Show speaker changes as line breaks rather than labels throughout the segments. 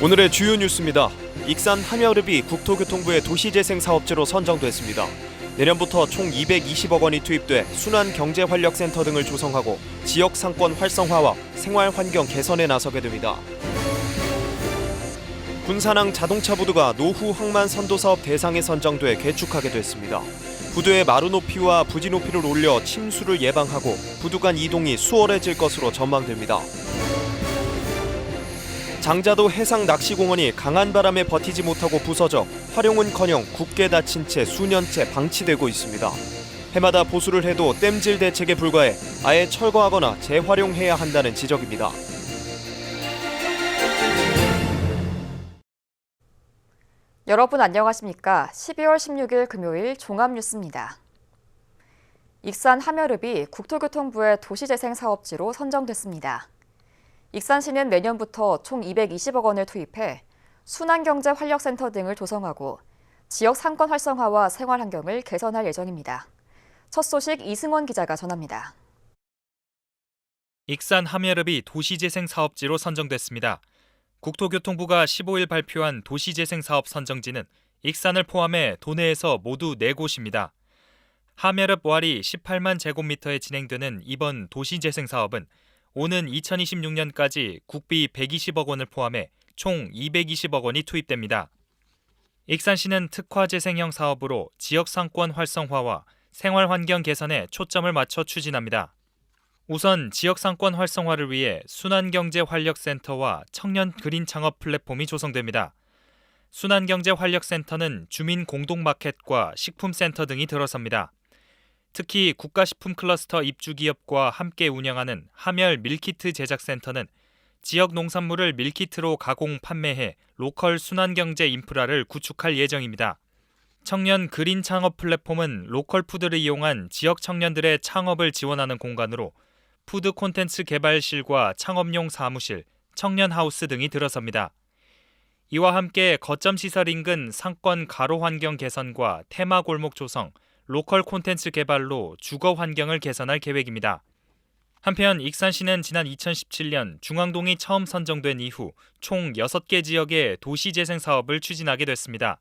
오늘의 주요 뉴스입니다. 익산 함여읍이 국토교통부의 도시재생사업지로 선정됐습니다. 내년부터 총 220억 원이 투입돼 순환경제활력센터 등을 조성하고 지역 상권 활성화와 생활환경 개선에 나서게 됩니다. 군산항 자동차 부두가 노후 항만 선도사업 대상에 선정돼 개축하게 됐습니다. 부두의 마루 높이와 부지 높이를 올려 침수를 예방하고 부두 간 이동이 수월해질 것으로 전망됩니다. 장자도 해상낚시공원이 강한 바람에 버티지 못하고 부서져 활용은커녕 굳게 닫힌 채 수년째 방치되고 있습니다. 해마다 보수를 해도 땜질 대책에 불과해 아예 철거하거나 재활용해야 한다는 지적입니다.
여러분 안녕하십니까? 12월 16일 금요일 종합뉴스입니다. 익산 함여읍이 국토교통부의 도시재생사업지로 선정됐습니다. 익산시는 내년부터 총 220억 원을 투입해 순환경제활력센터 등을 조성하고 지역 상권 활성화와 생활환경을 개선할 예정입니다. 첫 소식 이승원 기자가 전합니다.
익산 함여읍이 도시재생사업지로 선정됐습니다. 국토교통부가 15일 발표한 도시재생사업 선정지는 익산을 포함해 도내에서 모두 4곳입니다. 함여읍 와리 18만 제곱미터에 진행되는 이번 도시재생사업은 오는 2026년까지 국비 120억 원을 포함해 총 220억 원이 투입됩니다. 익산시는 특화재생형 사업으로 지역 상권 활성화와 생활환경 개선에 초점을 맞춰 추진합니다. 우선 지역 상권 활성화를 위해 순환경제활력센터와 청년 그린 창업 플랫폼이 조성됩니다. 순환경제활력센터는 주민 공동마켓과 식품센터 등이 들어섭니다. 특히 국가식품클러스터 입주기업과 함께 운영하는 함열 밀키트 제작센터는 지역 농산물을 밀키트로 가공 판매해 로컬 순환경제 인프라를 구축할 예정입니다. 청년 그린 창업 플랫폼은 로컬 푸드를 이용한 지역 청년들의 창업을 지원하는 공간으로 푸드 콘텐츠 개발실과 창업용 사무실, 청년하우스 등이 들어섭니다. 이와 함께 거점 시설 인근 상권 가로 환경 개선과 테마 골목 조성, 로컬 콘텐츠 개발로 주거 환경을 개선할 계획입니다. 한편 익산시는 지난 2017년 중앙동이 처음 선정된 이후 총 6개 지역의 도시재생 사업을 추진하게 됐습니다.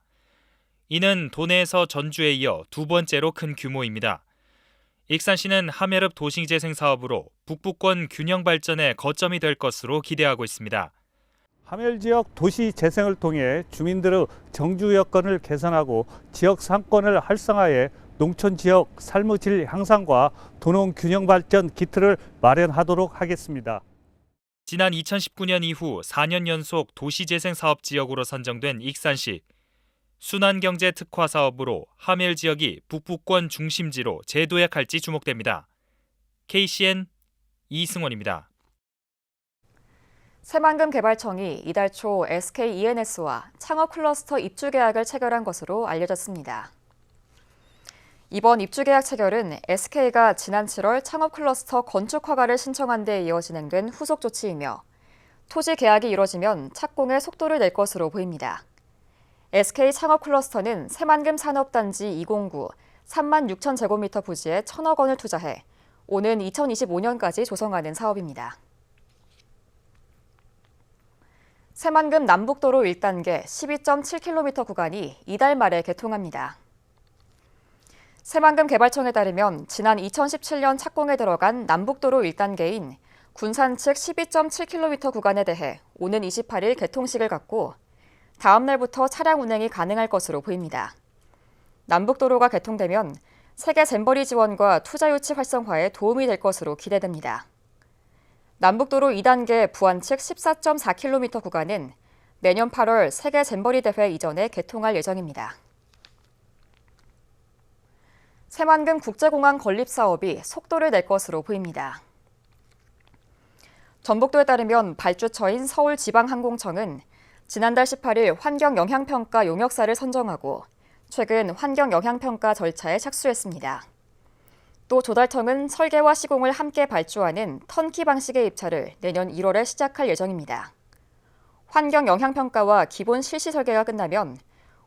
이는 도내에서 전주에 이어 두 번째로 큰 규모입니다. 익산시는 함여읍 도시재생 사업으로 북부권 균형 발전의 거점이 될 것으로 기대하고 있습니다.
함열 지역 도시 재생을 통해 주민들의 정주 여건을 개선하고 지역 상권을 활성화해 농촌 지역 삶의 질 향상과 도농 균형 발전 기틀을 마련하도록 하겠습니다.
지난 2019년 이후 4년 연속 도시재생 사업 지역으로 선정된 익산시. 순환경제 특화 사업으로 함열 지역이 북부권 중심지로 재도약할지 주목됩니다. KCN 이승원입니다.
새만금 개발청이 이달 초 SK E&S와 창업 클러스터 입주 계약을 체결한 것으로 알려졌습니다. 이번 입주 계약 체결은 SK가 지난 7월 창업 클러스터 건축 허가를 신청한 데 이어 진행된 후속 조치이며 토지 계약이 이뤄지면 착공에 속도를 낼 것으로 보입니다. SK 창업 클러스터는 새만금 산업단지 209 3만 6천 제곱미터 부지에 1,000억 원을 투자해 오는 2025년까지 조성하는 사업입니다. 새만금 남북도로 1단계 12.7km 구간이 이달 말에 개통합니다. 새만금 개발청에 따르면 지난 2017년 착공에 들어간 남북도로 1단계인 군산 측 12.7km 구간에 대해 오는 28일 개통식을 갖고 다음 날부터 차량 운행이 가능할 것으로 보입니다. 남북도로가 개통되면 세계 잼버리 지원과 투자 유치 활성화에 도움이 될 것으로 기대됩니다. 남북도로 2단계 부안 측 14.4km 구간은 내년 8월 세계 잼버리 대회 이전에 개통할 예정입니다. 새만금 국제공항 건립 사업이 속도를 낼 것으로 보입니다. 전북도에 따르면 발주처인 서울지방항공청은 지난달 18일 환경영향평가 용역사를 선정하고 최근 환경영향평가 절차에 착수했습니다. 또 조달청은 설계와 시공을 함께 발주하는 턴키 방식의 입찰을 내년 1월에 시작할 예정입니다. 환경영향평가와 기본 실시 설계가 끝나면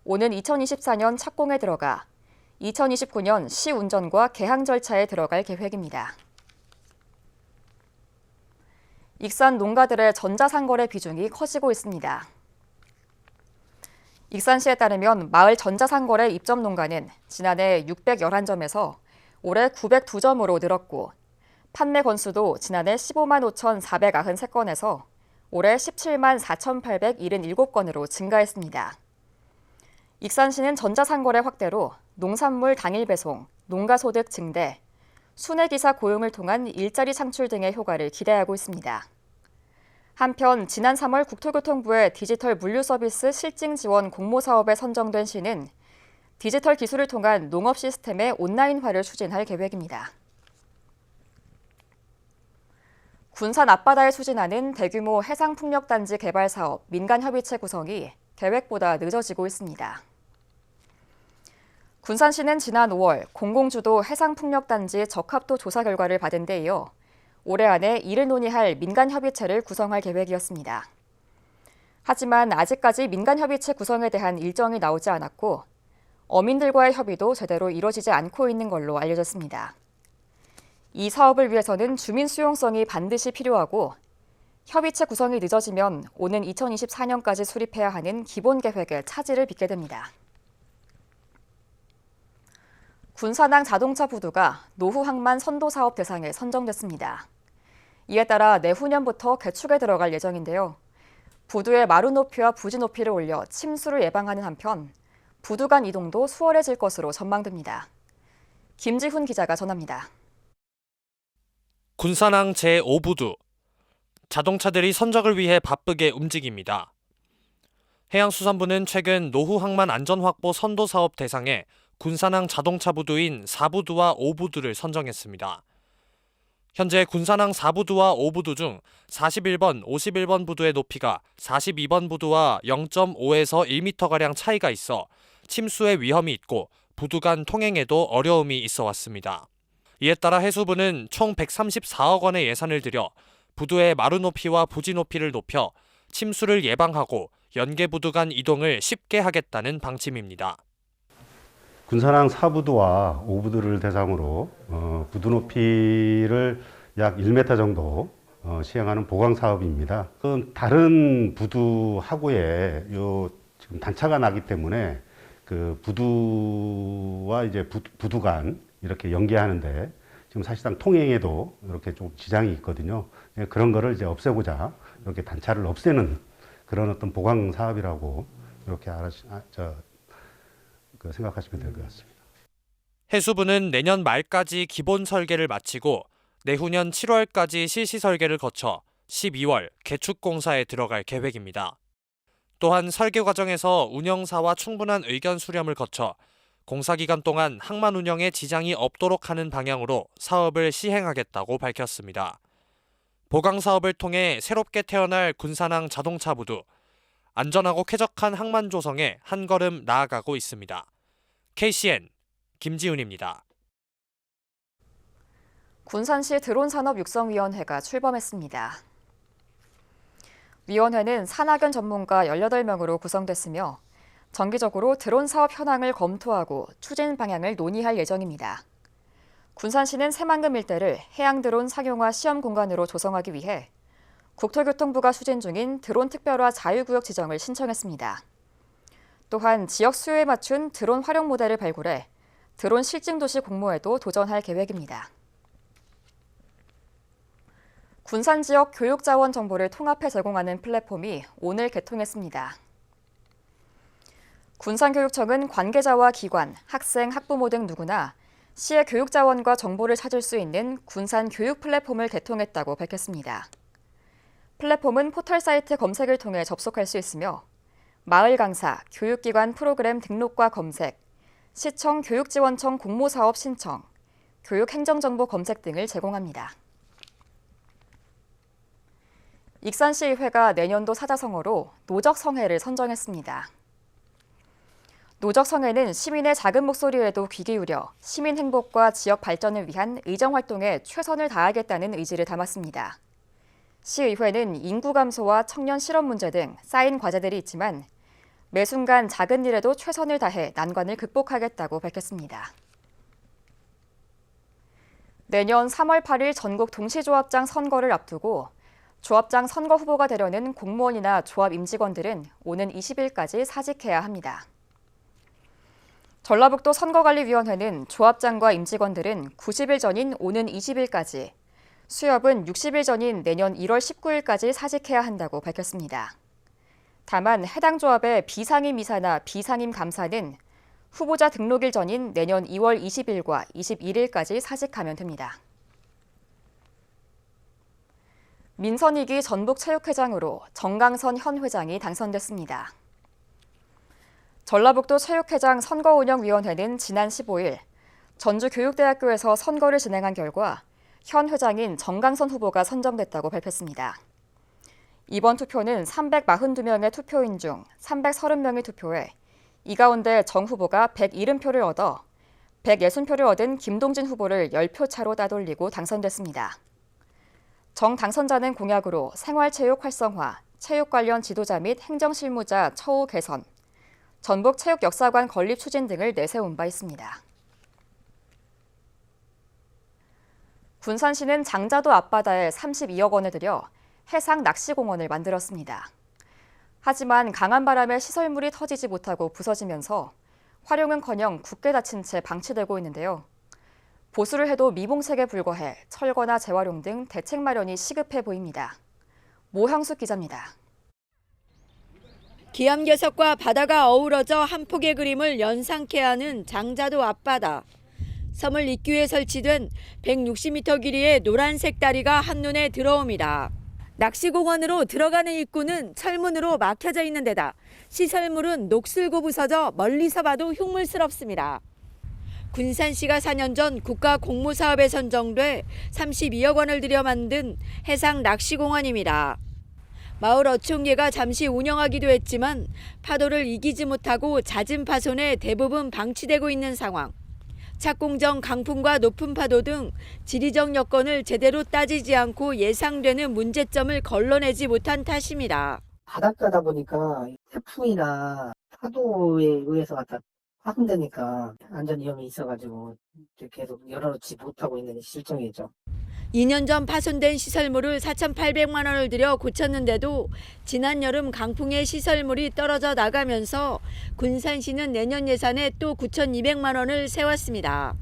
오는 2024년 착공에 들어가 2029년 시운전과 개항 절차에 들어갈 계획입니다. 익산 농가들의 전자상거래 비중이 커지고 있습니다. 익산시에 따르면 마을 전자상거래 입점 농가는 지난해 611점에서 올해 902점으로 늘었고 판매 건수도 지난해 15만 5,493건에서 올해 17만 4,877건으로 증가했습니다. 익산시는 전자상거래 확대로 농산물 당일 배송, 농가소득 증대, 순회기사 고용을 통한 일자리 창출 등의 효과를 기대하고 있습니다. 한편 지난 3월 국토교통부의 디지털 물류서비스 실증 지원 공모사업에 선정된 시는 디지털 기술을 통한 농업 시스템의 온라인화를 추진할 계획입니다. 군산 앞바다에 추진하는 대규모 해상풍력단지 개발 사업 민간협의체 구성이 계획보다 늦어지고 있습니다. 군산시는 지난 5월 공공주도 해상풍력단지 적합도 조사 결과를 받은 데 이어 올해 안에 이를 논의할 민간협의체를 구성할 계획이었습니다. 하지만 아직까지 민간협의체 구성에 대한 일정이 나오지 않았고 어민들과의 협의도 제대로 이뤄지지 않고 있는 걸로 알려졌습니다. 이 사업을 위해서는 주민 수용성이 반드시 필요하고 협의체 구성이 늦어지면 오는 2024년까지 수립해야 하는 기본 계획에 차질을 빚게 됩니다. 군산항 자동차 부두가 노후 항만 선도 사업 대상에 선정됐습니다. 이에 따라 내후년부터 개축에 들어갈 예정인데요. 부두의 마루 높이와 부지 높이를 올려 침수를 예방하는 한편 부두 간 이동도 수월해질 것으로 전망됩니다. 김지훈 기자가 전합니다.
군산항 제5부두. 자동차들이 선적을 위해 바쁘게 움직입니다. 해양수산부는 최근 노후 항만 안전 확보 선도 사업 대상에 군산항 자동차 부두인 4부두와 5부두를 선정했습니다. 현재 군산항 4부두와 5부두 중 41번, 51번 부두의 높이가 42번 부두와 0.5에서 1m가량 차이가 있어 침수의 위험이 있고 부두 간 통행에도 어려움이 있어 왔습니다. 이에 따라 해수부는 총 134억 원의 예산을 들여 부두의 마루 높이와 부지 높이를 높여 침수를 예방하고 연계 부두 간 이동을 쉽게 하겠다는 방침입니다.
군산항 4부두와 5부두를 대상으로 부두 높이를 약 1m 정도 시행하는 보강 사업입니다. 다른 부두하고의 지금 단차가 나기 때문에 그 부두와 이제 부두 간 이렇게 연계하는데 지금 사실상 통행에도 이렇게 좀 지장이 있거든요. 그런 거를 이제 없애고자 이렇게 단차를 없애는 그런 어떤 보강 사업이라고 이렇게 생각하시면 될 것 같습니다.
해수부는 내년 말까지 기본 설계를 마치고 내후년 7월까지 실시 설계를 거쳐 12월 개축 공사에 들어갈 계획입니다. 또한 설계 과정에서 운영사와 충분한 의견 수렴을 거쳐 공사 기간 동안 항만 운영에 지장이 없도록 하는 방향으로 사업을 시행하겠다고 밝혔습니다. 보강 사업을 통해 새롭게 태어날 군산항 자동차 부두, 안전하고 쾌적한 항만 조성에 한 걸음 나아가고 있습니다. KCN 김지훈입니다.
군산시 드론산업육성위원회가 출범했습니다. 위원회는 산학연 전문가 18명으로 구성됐으며 정기적으로 드론 사업 현황을 검토하고 추진 방향을 논의할 예정입니다. 군산시는 새만금 일대를 해양 드론 상용화 시험 공간으로 조성하기 위해 국토교통부가 추진 중인 드론 특별화 자유구역 지정을 신청했습니다. 또한 지역 수요에 맞춘 드론 활용 모델을 발굴해 드론 실증도시 공모에도 도전할 계획입니다. 군산 지역 교육자원 정보를 통합해 제공하는 플랫폼이 오늘 개통했습니다. 군산교육청은 관계자와 기관, 학생, 학부모 등 누구나 시의 교육자원과 정보를 찾을 수 있는 군산 교육 플랫폼을 개통했다고 밝혔습니다. 플랫폼은 포털 사이트 검색을 통해 접속할 수 있으며 마을 강사, 교육기관 프로그램 등록과 검색, 시청 교육지원청 공모사업 신청, 교육행정정보 검색 등을 제공합니다. 익산시의회가 내년도 사자성어로 노적성해를 선정했습니다. 노적성해는 시민의 작은 목소리에도 귀 기울여 시민 행복과 지역 발전을 위한 의정활동에 최선을 다하겠다는 의지를 담았습니다. 시의회는 인구 감소와 청년 실업 문제 등 쌓인 과제들이 있지만 매 순간 작은 일에도 최선을 다해 난관을 극복하겠다고 밝혔습니다. 내년 3월 8일 전국 동시조합장 선거를 앞두고 조합장 선거 후보가 되려는 공무원이나 조합 임직원들은 오는 20일까지 사직해야 합니다. 전라북도 선거관리위원회는 조합장과 임직원들은 90일 전인 오는 20일까지, 수협은 60일 전인 내년 1월 19일까지 사직해야 한다고 밝혔습니다. 다만 해당 조합의 비상임 이사나 비상임 감사는 후보자 등록일 전인 내년 2월 20일과 21일까지 사직하면 됩니다. 민선 2기 전북체육회장으로 정강선 현 회장이 당선됐습니다. 전라북도 체육회장 선거운영위원회는 지난 15일 전주교육대학교에서 선거를 진행한 결과 현 회장인 정강선 후보가 선정됐다고 발표했습니다. 이번 투표는 342명의 투표인 중 330명이 투표해 이 가운데 정 후보가 170표를 얻어 160표를 얻은 김동진 후보를 10표 차로 따돌리고 당선됐습니다. 정 당선자는 공약으로 생활체육 활성화, 체육 관련 지도자 및 행정실무자 처우 개선, 전북체육역사관 건립 추진 등을 내세운 바 있습니다. 군산시는 장자도 앞바다에 32억 원을 들여 해상 낚시공원을 만들었습니다. 하지만 강한 바람에 시설물이 터지지 못하고 부서지면서 활용은커녕 굳게 닫힌 채 방치되고 있는데요. 보수를 해도 미봉책에 불과해 철거나 재활용 등 대책 마련이 시급해 보입니다. 모형숙 기자입니다.
기암괴석과 바다가 어우러져 한 폭의 그림을 연상케 하는 장자도 앞바다. 섬을 잇기 위해 설치된 160m 길이의 노란색 다리가 한눈에 들어옵니다. 낚시공원으로 들어가는 입구는 철문으로 막혀져 있는 데다 시설물은 녹슬고 부서져 멀리서 봐도 흉물스럽습니다. 군산시가 4년 전 국가공모사업에 선정돼 32억 원을 들여 만든 해상 낚시공원입니다. 마을 어촌계가 잠시 운영하기도 했지만 파도를 이기지 못하고 잦은 파손에 대부분 방치되고 있는 상황. 착공전 강풍과 높은 파도 등 지리적 여건을 제대로 따지지 않고 예상되는 문제점을 걸러내지 못한 탓입니다.
바닷가다 보니까 태풍이나 파도에 의해서 갖다 파손되니까 안전 위험이 있어가지고 계속 열어놓지 못하고 있는 실정이죠.
2년 전 파손된 시설물을 4,800만 원을 들여 고쳤는데도 지난 여름 강풍에 시설물이 떨어져 나가면서 군산시는 내년 예산에 또 9,200만 원을 세웠습니다.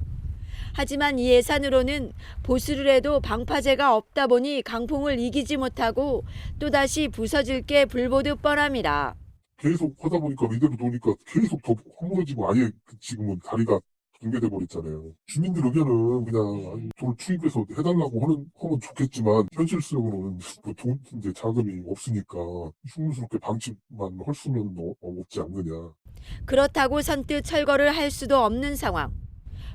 하지만 이 예산으로는 보수를 해도 방파제가 없다 보니 강풍을 이기지 못하고 또다시 부서질 게 불보듯 뻔합니다.
계속 하다 보니까 이대로 놓으니까 계속 더 허물어지고 아예 지금은 다리가 붕괴돼 버렸잖아요. 주민들 의견은 그냥 돈을 투입해서 해달라고 하면 좋겠지만 현실적으로는 뭐 이제 자금이 없으니까 흉물스럽게 방치만 할 수는 없지 않느냐.
그렇다고 선뜻 철거를 할 수도 없는 상황.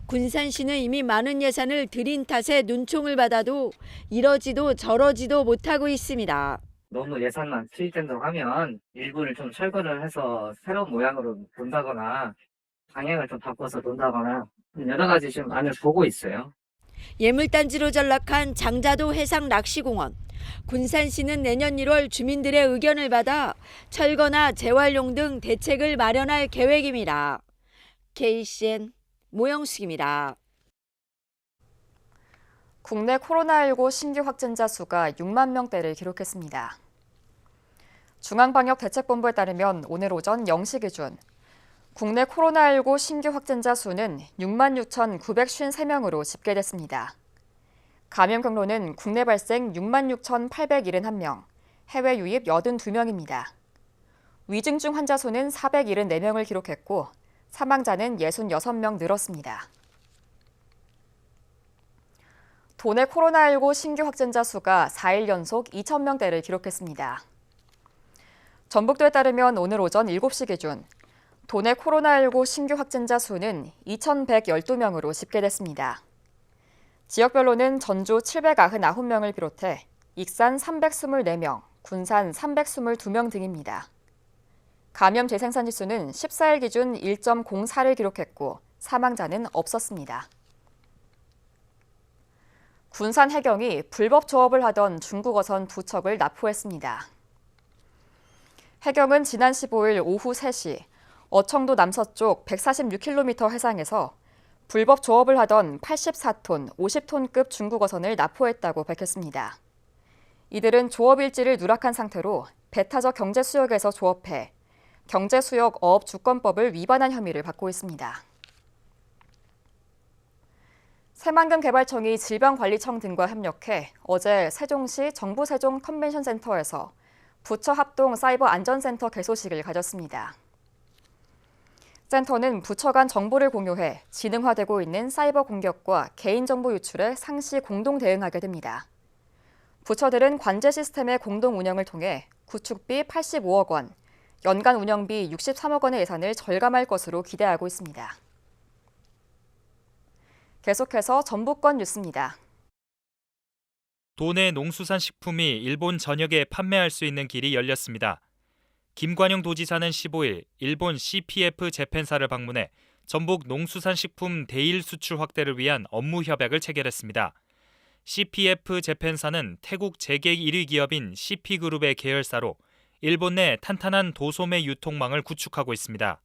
군산시는 이미 많은 예산을 들인 탓에 눈총을 받아도 이러지도 저러지도 못하고 있습니다.
너무 예산만 투입된다고 하면 일부를 좀 철거를 해서 새로운 모양으로 논다거나 방향을 좀 바꿔서 논다거나 여러 가지 좀 안을 보고 있어요.
예물단지로 전락한 장자도 해상 낚시공원. 군산시는 내년 1월 주민들의 의견을 받아 철거나 재활용 등 대책을 마련할 계획입니다. KCN 모영숙입니다.
국내 코로나19 신규 확진자 수가 6만 명대를 기록했습니다. 중앙방역대책본부에 따르면 오늘 오전 0시 기준 국내 코로나19 신규 확진자 수는 6만 6,953명으로 집계됐습니다. 감염 경로는 국내 발생 6만 6,871명, 해외 유입 82명입니다. 위중증 환자 수는 474명을 기록했고 사망자는 66명 늘었습니다. 도내 코로나19 신규 확진자 수가 4일 연속 2,000명대를 기록했습니다. 전북도에 따르면 오늘 오전 7시 기준 도내 코로나19 신규 확진자 수는 2,112명으로 집계됐습니다. 지역별로는 전주 799명을 비롯해 익산 324명, 군산 322명 등입니다. 감염 재생산 지수는 14일 기준 1.04를 기록했고 사망자는 없었습니다. 군산 해경이 불법 조업을 하던 중국 어선 2척을 납포했습니다. 해경은 지난 15일 오후 3시 어청도 남서쪽 146km 해상에서 불법 조업을 하던 84톤, 50톤급 중국 어선을 납포했다고 밝혔습니다. 이들은 조업일지를 누락한 상태로 배타적 경제수역에서 조업해 경제수역 어업주권법을 위반한 혐의를 받고 있습니다. 새만금개발청이 질병관리청 등과 협력해 어제 세종시 정부 세종 컨벤션센터에서 부처 합동 사이버 안전센터 개소식을 가졌습니다. 센터는 부처 간 정보를 공유해 지능화되고 있는 사이버 공격과 개인정보 유출에 상시 공동 대응하게 됩니다. 부처들은 관제 시스템의 공동 운영을 통해 구축비 85억 원, 연간 운영비 63억 원의 예산을 절감할 것으로 기대하고 있습니다. 계속해서 전북권 뉴스입니다.
도내 농수산식품이 일본 전역에 판매할 수 있는 길이 열렸습니다. 김관영 도지사는 15일 일본 CPF 재팬사를 방문해 전북 농수산식품 대일 수출 확대를 위한 업무 협약을 체결했습니다. CPF 재팬사는 태국 재계 1위 기업인 CP그룹의 계열사로 일본 내 탄탄한 도소매 유통망을 구축하고 있습니다.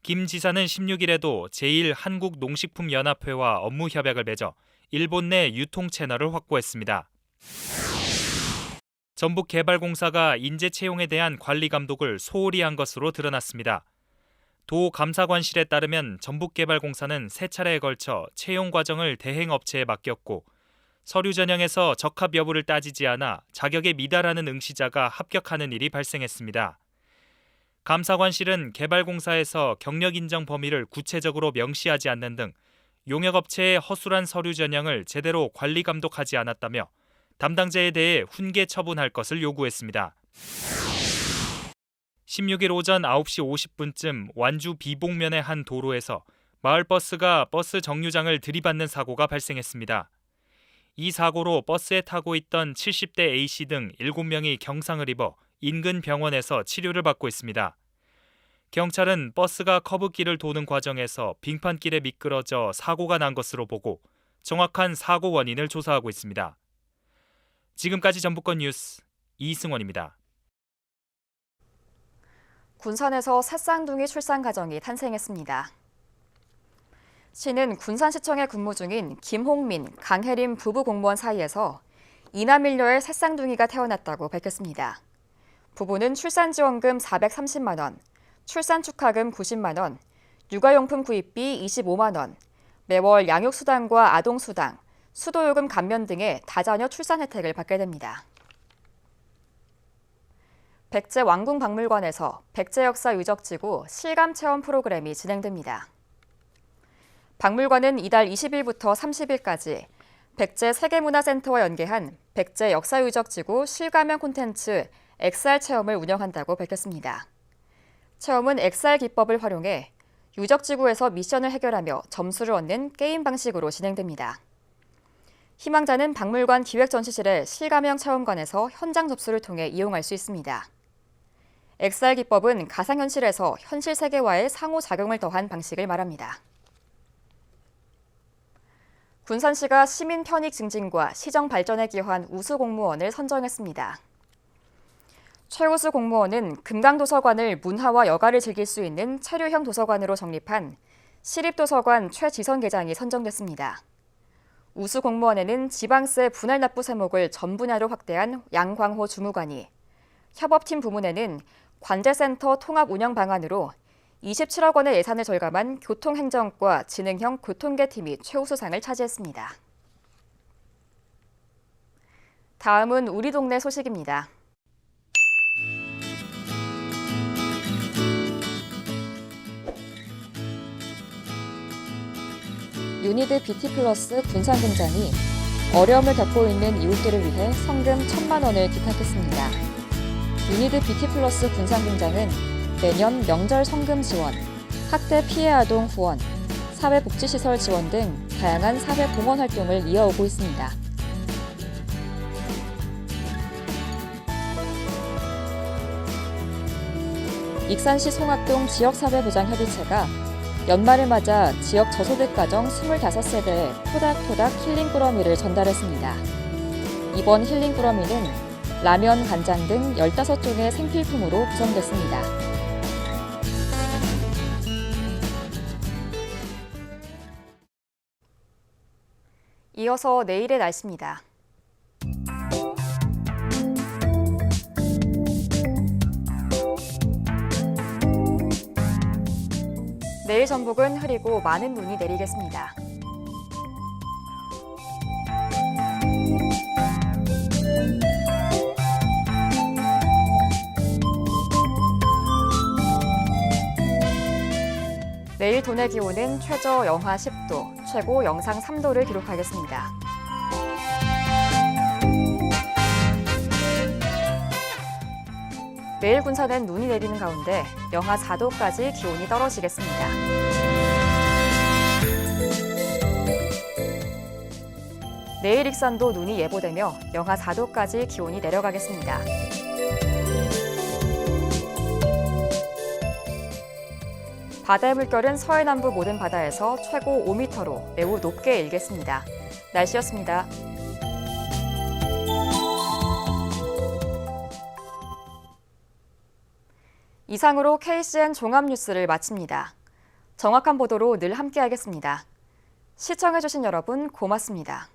김 지사는 16일에도 제1한국농식품연합회와 업무 협약을 맺어 일본 내 유통 채널을 확보했습니다. 전북개발공사가 인재 채용에 대한 관리 감독을 소홀히 한 것으로 드러났습니다. 도 감사관실에 따르면 전북개발공사는 3차례에 걸쳐 채용 과정을 대행업체에 맡겼고 서류 전형에서 적합 여부를 따지지 않아 자격에 미달하는 응시자가 합격하는 일이 발생했습니다. 감사관실은 개발공사에서 경력 인정 범위를 구체적으로 명시하지 않는 등 용역업체의 허술한 서류 전형을 제대로 관리 감독하지 않았다며 담당자에 대해 훈계 처분할 것을 요구했습니다. 16일 오전 9시 50분쯤 완주 비봉면의 한 도로에서 마을버스가 버스 정류장을 들이받는 사고가 발생했습니다. 이 사고로 버스에 타고 있던 70대 A씨 등 7명이 경상을 입어 인근 병원에서 치료를 받고 있습니다. 경찰은 버스가 커브길을 도는 과정에서 빙판길에 미끄러져 사고가 난 것으로 보고 정확한 사고 원인을 조사하고 있습니다. 지금까지 전북권 뉴스 이승원입니다.
군산에서 새 쌍둥이 출산 가정이 탄생했습니다. 시는 군산시청에 근무 중인 김홍민, 강혜림 부부 공무원 사이에서 이남일녀의 새 쌍둥이가 태어났다고 밝혔습니다. 부부는 출산지원금 430만 원, 출산 축하금 90만 원, 육아용품 구입비 25만 원, 매월 양육수당과 아동수당, 수도요금 감면 등의 다자녀 출산 혜택을 받게 됩니다. 백제 왕궁박물관에서 백제 역사 유적지구 실감 체험 프로그램이 진행됩니다. 박물관은 이달 20일부터 30일까지 백제 세계문화센터와 연계한 백제 역사유적지구 실감형 콘텐츠 XR 체험을 운영한다고 밝혔습니다. 체험은 XR 기법을 활용해 유적지구에서 미션을 해결하며 점수를 얻는 게임 방식으로 진행됩니다. 희망자는 박물관 기획전시실의 실감형 체험관에서 현장 접수를 통해 이용할 수 있습니다. XR 기법은 가상현실에서 현실 세계와의 상호작용을 더한 방식을 말합니다. 군산시가 시민 편익 증진과 시정 발전에 기여한 우수 공무원을 선정했습니다. 최우수 공무원은 금강도서관을 문화와 여가를 즐길 수 있는 체류형 도서관으로 정립한 시립도서관 최지선 계장이 선정됐습니다. 우수 공무원에는 지방세 분할 납부 세목을 전 분야로 확대한 양광호 주무관이, 협업팀 부문에는 관제센터 통합 운영 방안으로 27억 원의 예산을 절감한 교통행정과 지능형 교통계팀이 최우수상을 차지했습니다. 다음은 우리 동네 소식입니다. 유니드 뷰티플러스 군산공장이 어려움을 겪고 있는 이웃들을 위해 성금 1,000만 원을 기탁했습니다. 유니드 뷰티플러스 군산공장은 매년 명절 성금 지원, 학대 피해 아동 후원, 사회복지시설 지원 등 다양한 사회공헌 활동을 이어오고 있습니다. 익산시 송악동 지역사회보장협의체가 연말을 맞아 지역 저소득 가정 25세대에 토닥토닥 힐링 꾸러미를 전달했습니다. 이번 힐링 꾸러미는 라면, 간장 등 15종의 생필품으로 구성됐습니다. 이어서 내일의 날씨입니다. 내일 전북은 흐리고 많은 눈이 내리겠습니다. 내일 도내 기온은 최저 영하 10도, 최고 영상 3도를 기록하겠습니다. 내일 군산은 눈이 내리는 가운데 영하 4도까지 기온이 떨어지겠습니다. 내일 익산도 눈이 예보되며 영하 4도까지 기온이 내려가겠습니다. 바다의 물결은 서해남부 모든 바다에서 최고 5m로 매우 높게 일겠습니다. 날씨였습니다. 이상으로 KCN 종합뉴스를 마칩니다. 정확한 보도로 늘 함께하겠습니다. 시청해주신 여러분 고맙습니다.